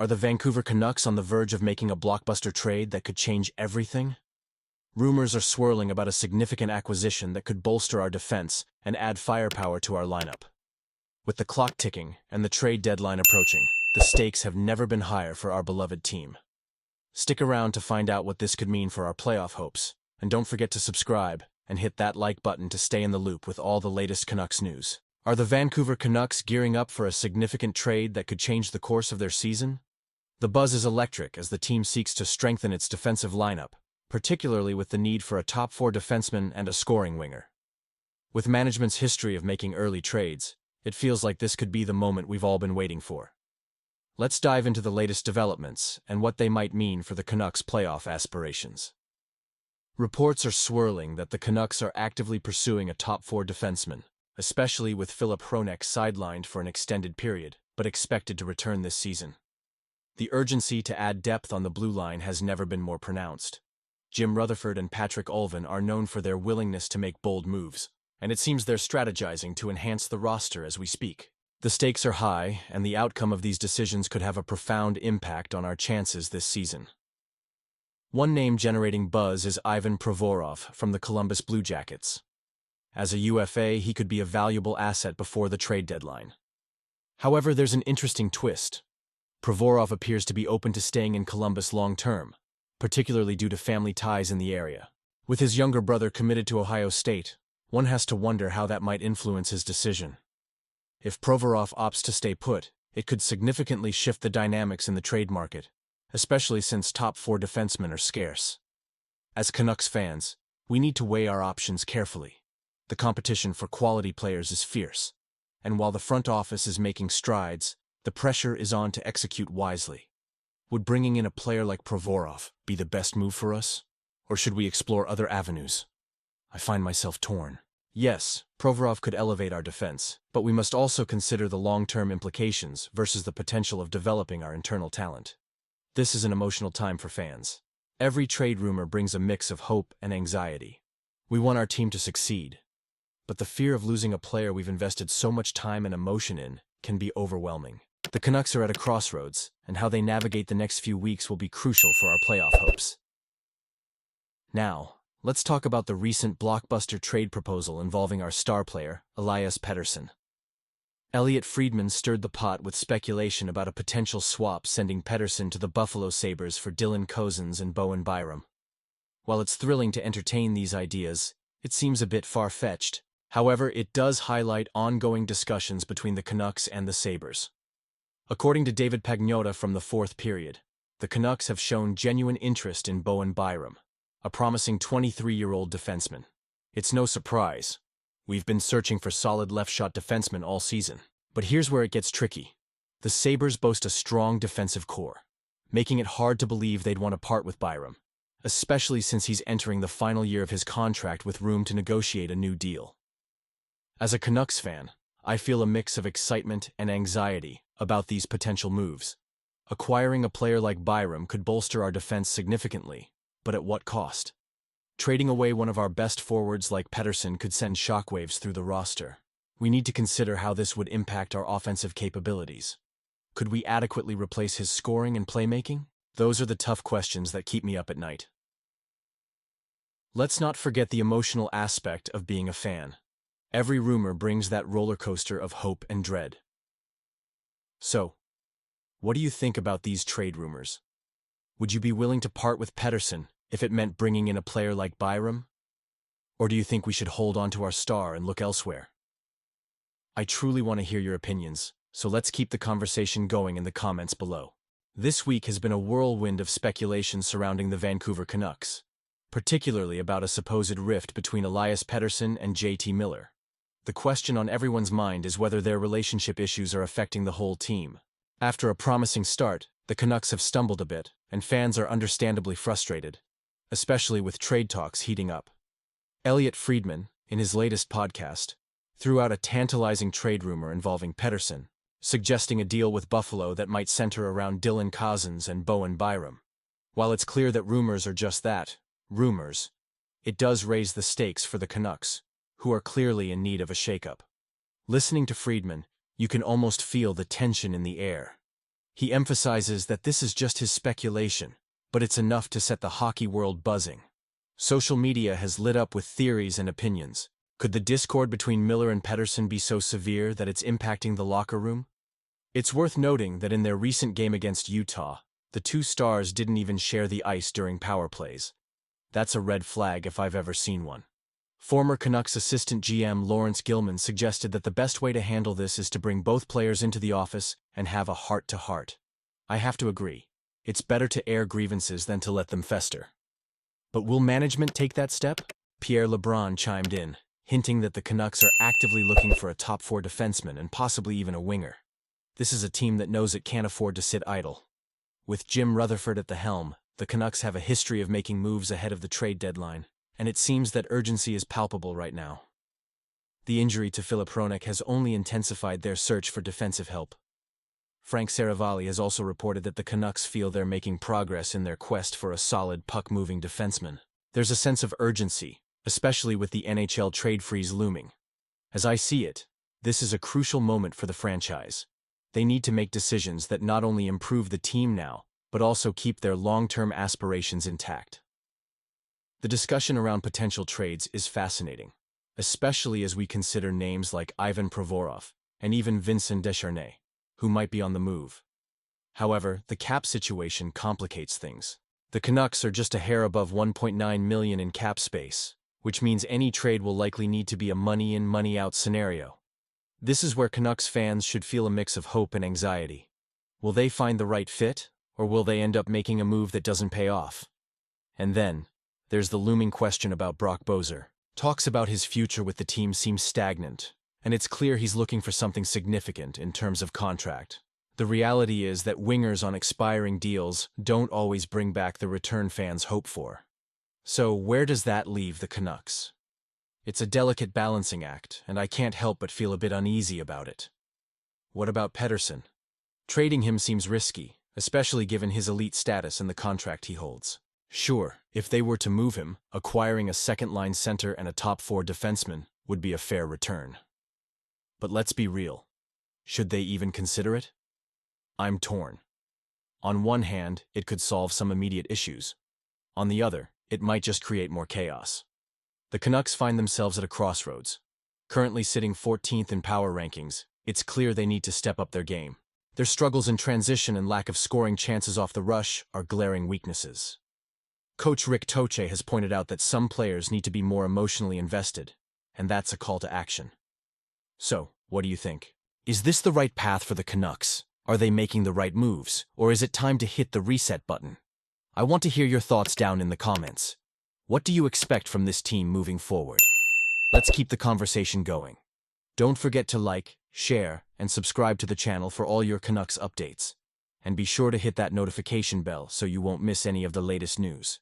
Are the Vancouver Canucks on the verge of making a blockbuster trade that could change everything? Rumors are swirling about a significant acquisition that could bolster our defense and add firepower to our lineup. With the clock ticking and the trade deadline approaching, the stakes have never been higher for our beloved team. Stick around to find out what this could mean for our playoff hopes, and don't forget to subscribe and hit that like button to stay in the loop with all the latest Canucks news. Are the Vancouver Canucks gearing up for a significant trade that could change the course of their season? The buzz is electric as the team seeks to strengthen its defensive lineup, particularly with the need for a top-4 defenseman and a scoring winger. With management's history of making early trades, it feels like this could be the moment we've all been waiting for. Let's dive into the latest developments and what they might mean for the Canucks' playoff aspirations. Reports are swirling that the Canucks are actively pursuing a top-4 defenseman, especially with Filip Hronek sidelined for an extended period, but expected to return this season. The urgency to add depth on the blue line has never been more pronounced. Jim Rutherford and Patrick Ulven are known for their willingness to make bold moves, and it seems they're strategizing to enhance the roster as we speak. The stakes are high, and the outcome of these decisions could have a profound impact on our chances this season. One name generating buzz is Ivan Provorov from the Columbus Blue Jackets. As a UFA, he could be a valuable asset before the trade deadline. However, there's an interesting twist. Provorov appears to be open to staying in Columbus long-term, particularly due to family ties in the area. With his younger brother committed to Ohio State, one has to wonder how that might influence his decision. If Provorov opts to stay put, it could significantly shift the dynamics in the trade market, especially since top-4 defensemen are scarce. As Canucks fans, we need to weigh our options carefully. The competition for quality players is fierce, and while the front office is making strides, the pressure is on to execute wisely. Would bringing in a player like Provorov be the best move for us? Or should we explore other avenues? I find myself torn. Yes, Provorov could elevate our defense, but we must also consider the long-term implications versus the potential of developing our internal talent. This is an emotional time for fans. Every trade rumor brings a mix of hope and anxiety. We want our team to succeed, but the fear of losing a player we've invested so much time and emotion in can be overwhelming. The Canucks are at a crossroads, and how they navigate the next few weeks will be crucial for our playoff hopes. Now, let's talk about the recent blockbuster trade proposal involving our star player, Elias Pettersson. Elliot Friedman stirred the pot with speculation about a potential swap sending Pettersson to the Buffalo Sabres for Dylan Cozens and Bowen Byram. While it's thrilling to entertain these ideas, it seems a bit far-fetched. However, it does highlight ongoing discussions between the Canucks and the Sabres. According to David Pagnotta from the fourth period, the Canucks have shown genuine interest in Bowen Byram, a promising 23-year-old defenseman. It's no surprise. We've been searching for solid left-shot defensemen all season. But here's where it gets tricky. The Sabres boast a strong defensive core, making it hard to believe they'd want to part with Byram, especially since he's entering the final year of his contract with room to negotiate a new deal. As a Canucks fan, I feel a mix of excitement and anxiety about these potential moves. Acquiring a player like Byram could bolster our defense significantly, but at what cost? Trading away one of our best forwards like Pettersson could send shockwaves through the roster. We need to consider how this would impact our offensive capabilities. Could we adequately replace his scoring and playmaking? Those are the tough questions that keep me up at night. Let's not forget the emotional aspect of being a fan. Every rumor brings that roller coaster of hope and dread. So, what do you think about these trade rumors? Would you be willing to part with Pettersson if it meant bringing in a player like Byram? Or do you think we should hold on to our star and look elsewhere? I truly want to hear your opinions, so let's keep the conversation going in the comments below. This week has been a whirlwind of speculation surrounding the Vancouver Canucks, particularly about a supposed rift between Elias Pettersson and JT Miller. The question on everyone's mind is whether their relationship issues are affecting the whole team. After a promising start, the Canucks have stumbled a bit, and fans are understandably frustrated, especially with trade talks heating up. Elliot Friedman, in his latest podcast, threw out a tantalizing trade rumor involving Pettersson, suggesting a deal with Buffalo that might center around Dylan Cozens and Bowen Byram. While it's clear that rumors are just that, rumors, it does raise the stakes for the Canucks, who are clearly in need of a shakeup. Listening to Friedman, you can almost feel the tension in the air. He emphasizes that this is just his speculation, but it's enough to set the hockey world buzzing. Social media has lit up with theories and opinions. Could the discord between Miller and Pettersson be so severe that it's impacting the locker room? It's worth noting that in their recent game against Utah, the two stars didn't even share the ice during power plays. That's a red flag if I've ever seen one. Former Canucks assistant GM Lawrence Gilman suggested that the best way to handle this is to bring both players into the office and have a heart-to-heart. I have to agree. It's better to air grievances than to let them fester. But will management take that step? Pierre LeBrun chimed in, hinting that the Canucks are actively looking for a top-4 defenseman and possibly even a winger. This is a team that knows it can't afford to sit idle. With Jim Rutherford at the helm, the Canucks have a history of making moves ahead of the trade deadline, and it seems that urgency is palpable right now. The injury to Filip Hronek has only intensified their search for defensive help. Frank Saravalli has also reported that the Canucks feel they're making progress in their quest for a solid puck-moving defenseman. There's a sense of urgency, especially with the NHL trade freeze looming. As I see it, this is a crucial moment for the franchise. They need to make decisions that not only improve the team now, but also keep their long-term aspirations intact. The discussion around potential trades is fascinating, especially as we consider names like Ivan Provorov and even Vincent Descharnais, who might be on the move. However, the cap situation complicates things. The Canucks are just a hair above $1.9 million in cap space, which means any trade will likely need to be a money-in, money-out scenario. This is where Canucks fans should feel a mix of hope and anxiety. Will they find the right fit, or will they end up making a move that doesn't pay off? And then, there's the looming question about Brock Boeser. Talks about his future with the team seem stagnant, and it's clear he's looking for something significant in terms of contract. The reality is that wingers on expiring deals don't always bring back the return fans hope for. So where does that leave the Canucks? It's a delicate balancing act, and I can't help but feel a bit uneasy about it. What about Pettersson? Trading him seems risky, especially given his elite status and the contract he holds. Sure, if they were to move him, acquiring a second-line center and a top-4 defenseman would be a fair return. But let's be real. Should they even consider it? I'm torn. On one hand, it could solve some immediate issues. On the other, it might just create more chaos. The Canucks find themselves at a crossroads. Currently sitting 14th in power rankings, it's clear they need to step up their game. Their struggles in transition and lack of scoring chances off the rush are glaring weaknesses. Coach Rick Toche has pointed out that some players need to be more emotionally invested, and that's a call to action. So, what do you think? Is this the right path for the Canucks? Are they making the right moves, or is it time to hit the reset button? I want to hear your thoughts down in the comments. What do you expect from this team moving forward? Let's keep the conversation going. Don't forget to like, share, and subscribe to the channel for all your Canucks updates. And be sure to hit that notification bell so you won't miss any of the latest news.